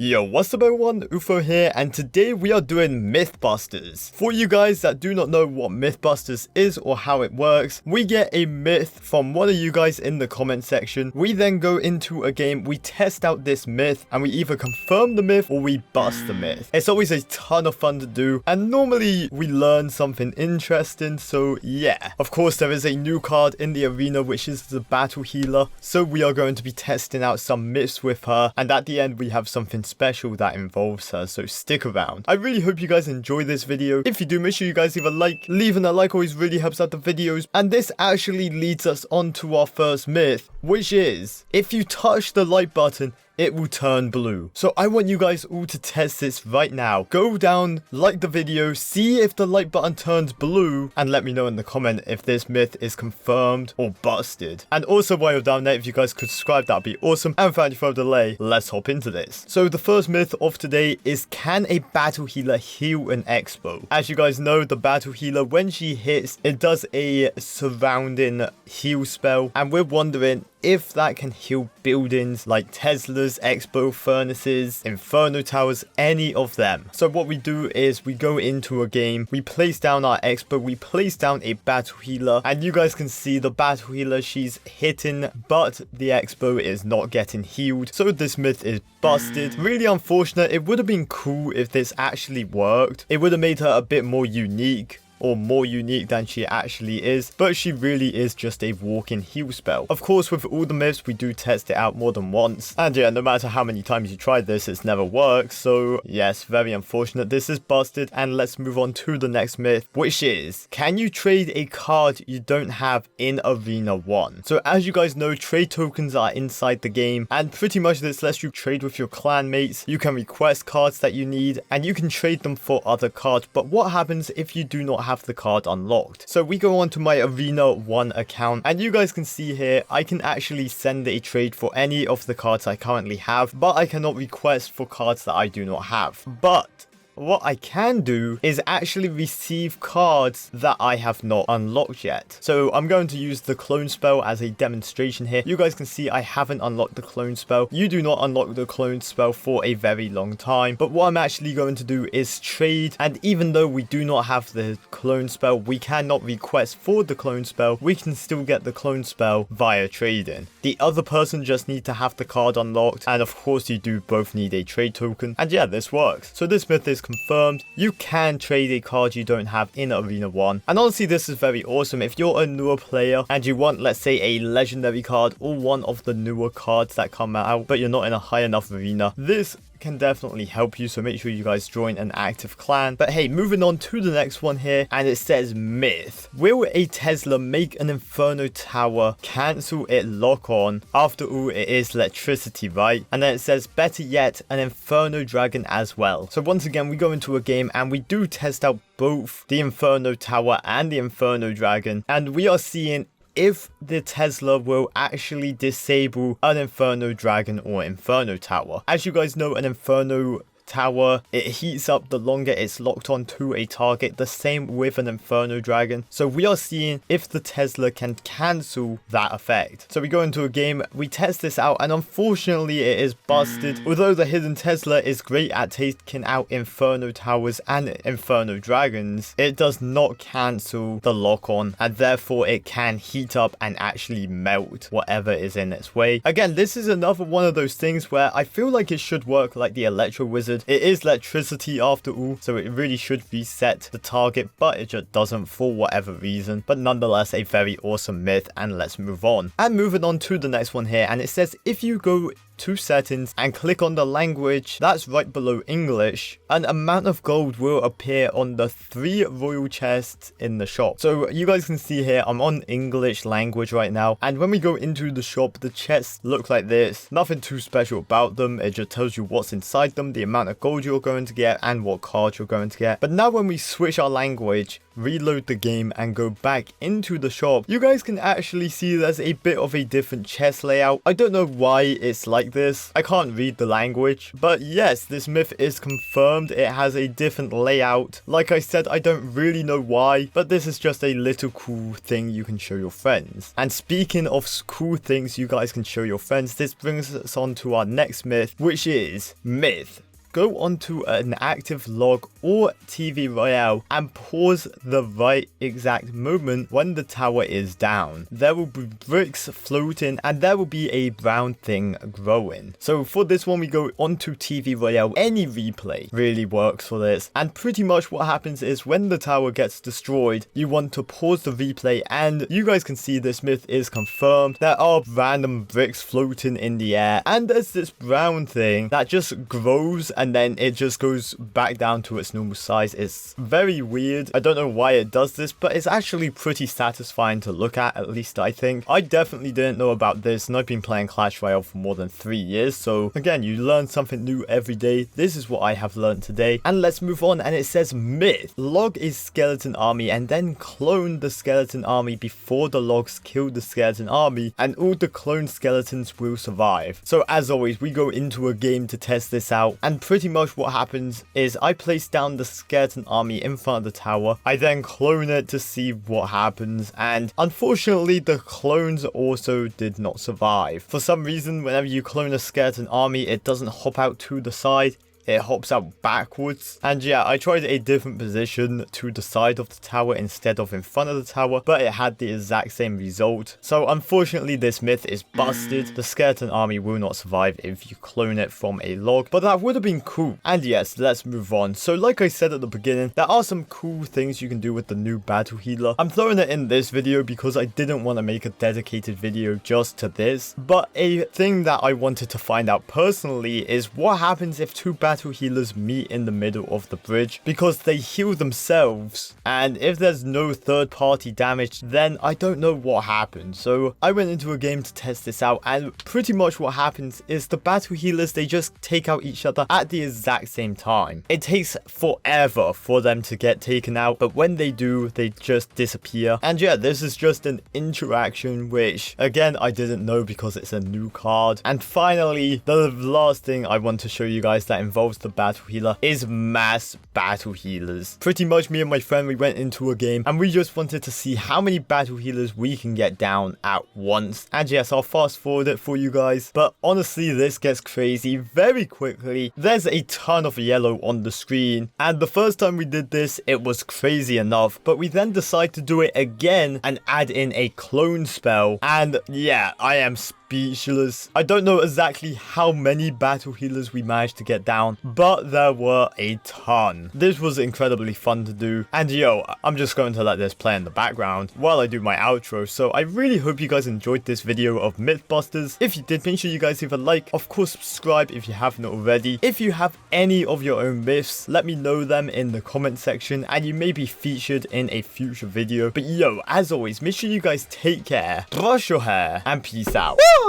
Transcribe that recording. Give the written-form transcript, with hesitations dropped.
Yo, what's up everyone, OOfro here, and today we are doing Mythbusters. For you guys that do not know what Mythbusters is or how it works, we get a myth from one of you guys in the comment section. We then go into a game, we test out this myth, and we either confirm the myth or we bust the myth. It's always a ton of fun to do, and normally we learn something interesting, so yeah. Of course, there is a new card in the arena, which is the Battle Healer, so we are going to be testing out some myths with her, and at the end we have something special that involves her, so stick around. I really hope you guys enjoy this video. If you do, make sure you guys leave a like. Leaving a like always really helps out the videos, and this actually leads us on to our first myth, which is, if you touch the like button, it will turn blue. So I want you guys all to test this right now. Go down, like the video, see if the like button turns blue, and let me know in the comment if this myth is confirmed or busted. And also while you're down there, if you guys could subscribe, that'd be awesome. And without any further delay, let's hop into this. So the first myth of today is, can a battle healer heal an expo? As you guys know, the battle healer, when she hits, it does a surrounding heal spell, and we're wondering if that can heal buildings like Tesla's, Expo furnaces, Inferno towers, any of them. So what we do is we go into a game, we place down our Expo, we place down a battle healer, and you guys can see the battle healer, she's hitting, but the Expo is not getting healed. So this myth is busted. Really unfortunate. It would have been cool if this actually worked. It would have made her a bit more unique, or more unique than she actually is, but she really is just a walk-in heal spell. Of course, with all the myths, we do test it out more than once, and yeah, no matter how many times you try this, it's never worked, so yes, very unfortunate. This is busted, and let's move on to the next myth, which is, can you trade a card you don't have in Arena 1? So as you guys know, trade tokens are inside the game, and pretty much this lets you trade with your clan mates. You can request cards that you need, and you can trade them for other cards, but what happens if you do not have the card unlocked? So we go on to my Arena 1 account, and you guys can see here I can actually send a trade for any of the cards I currently have, but I cannot request for cards that I do not have. But what I can do is actually receive cards that I have not unlocked yet. So I'm going to use the clone spell as a demonstration here. You guys can see I haven't unlocked the clone spell. You do not unlock the clone spell for a very long time. But what I'm actually going to do is trade. And even though we do not have the clone spell, we cannot request for the clone spell. We can still get the clone spell via trading. The other person just needs to have the card unlocked. And of course you do both need a trade token. And yeah, this works. So this myth is confirmed. You can trade a card you don't have in Arena 1, and honestly this is very awesome. If you're a newer player and you want, let's say, a legendary card or one of the newer cards that come out, but you're not in a high enough arena, this can definitely help you, so make sure you guys join an active clan. But hey, moving on to the next one here, and it says myth, will a Tesla make an Inferno tower cancel it lock on? After all, it is electricity, right? And then it says, better yet, an Inferno dragon as well. So once again, we go into a game and we do test out both the Inferno tower and the Inferno dragon, and we are seeing if the Tesla will actually disable an Inferno dragon or Inferno tower. As you guys know, an Inferno tower, it heats up the longer it's locked on to a target. The same with an Inferno dragon. So we are seeing if the Tesla can cancel that effect. So we go into a game, we test this out, and unfortunately it is busted. Although the hidden Tesla is great at taking out Inferno towers and Inferno dragons, it does not cancel the lock on, and therefore it can heat up and actually melt whatever is in its way. Again, this is another one of those things where I feel like it should work like the Electro Wizard. It is electricity after all, so it really should reset the target, but it just doesn't for whatever reason. But nonetheless, a very awesome myth, and let's move on. And moving on to the next one here, and it says, if you go to settings and click on the language that's right below English, an amount of gold will appear on the 3 royal chests in the shop. So you guys can see here I'm on English language right now, and when we go into the shop, the chests look like this. Nothing too special about them, it just tells you what's inside them, the amount of gold you're going to get, and what cards you're going to get. But now when we switch our language, reload the game and go back into the shop, you guys can actually see there's a bit of a different chest layout. I don't know why it's like like this. I can't read the language, but yes, this myth is confirmed. It has a different layout. Like I said, I don't really know why, but this is just a little cool thing you can show your friends. And speaking of cool things you guys can show your friends, this brings us on to our next myth, which is myth. Go onto an active log or TV Royale and pause the right exact moment when the tower is down. There will be bricks floating and there will be a brown thing growing. So for this one, we go onto TV Royale. Any replay really works for this. And pretty much what happens is when the tower gets destroyed, you want to pause the replay, and you guys can see this myth is confirmed. There are random bricks floating in the air and there's this brown thing that just grows and then it just goes back down to its normal size. It's very weird. I don't know why it does this, but it's actually pretty satisfying to look at least I think. I definitely didn't know about this, and I've been playing Clash Royale for more than 3 years, so again, you learn something new every day. This is what I have learned today, and let's move on. And it says myth. Log a skeleton army and then clone the skeleton army before the logs kill the skeleton army, and all the cloned skeletons will survive. So as always, we go into a game to test this out, and pretty much what happens is I place down the skeleton army in front of the tower. I then clone it to see what happens, and unfortunately the clones also did not survive. For some reason, whenever you clone a skeleton army, it doesn't hop out to the side. It hops out backwards. And yeah, I tried a different position to the side of the tower instead of in front of the tower, but it had the exact same result. So unfortunately this myth is busted. The skeleton army will not survive if you clone it from a log, but that would have been cool. And yes, let's move on. So like I said at the beginning, there are some cool things you can do with the new battle healer. I'm throwing it in this video because I didn't want to make a dedicated video just to this, but a thing that I wanted to find out personally is what happens if two battle healers meet in the middle of the bridge, because they heal themselves, and if there's no third party damage, then I don't know what happens. So I went into a game to test this out, and pretty much what happens is the battle healers, they just take out each other at the exact same time. It takes forever for them to get taken out, but when they do, they just disappear. And yeah, this is just an interaction, which again I didn't know because it's a new card. And finally, the last thing I want to show you guys that involves the battle healer is mass battle healers. Pretty much me and my friend, we went into a game and we just wanted to see how many battle healers we can get down at once. And yes, I'll fast forward it for you guys, but honestly this gets crazy very quickly. There's a ton of yellow on the screen, and the first time we did this it was crazy enough, but we then decided to do it again and add in a clone spell, and yeah, I am speechless. I don't know exactly how many battle healers we managed to get down, but there were a ton. This was incredibly fun to do, and yo, I'm just going to let this play in the background while I do my outro. So I really hope you guys enjoyed this video of Mythbusters. If you did, make sure you guys leave a like, of course subscribe if you haven't already. If you have any of your own myths, let me know them in the comment section and you may be featured in a future video. But yo, as always, make sure you guys take care, brush your hair, and peace out. Woo!